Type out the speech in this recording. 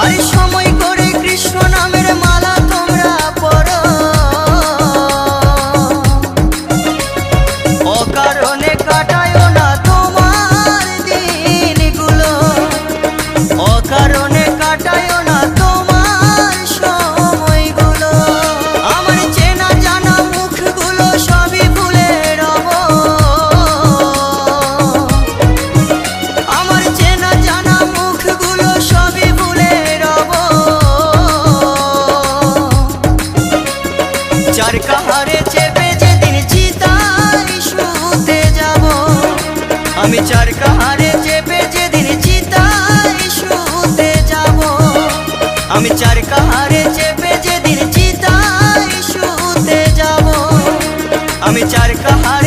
আর সময় করে কৃষ্ণ নামের মালা তোমরা পড়ো, অকারণে কাটায় না তোমার দিনগুলো, অকারণে কাটায় না তোমার সময়গুলো। আমার চেনা জানা মুখগুলো সবই ভুলে রব, আমার চেনা জানা মুখগুলো সবই ভুলে রব। চার কাহারে চেপে যেদিন চিতায় শুতে যাব, আমি চার কাহারে চেপে যেদিন চিতায় শুতে যাব, আমি চার কাহারে চেপে যেদিন চিতায় শুতে যাব, আমি চার কাহারে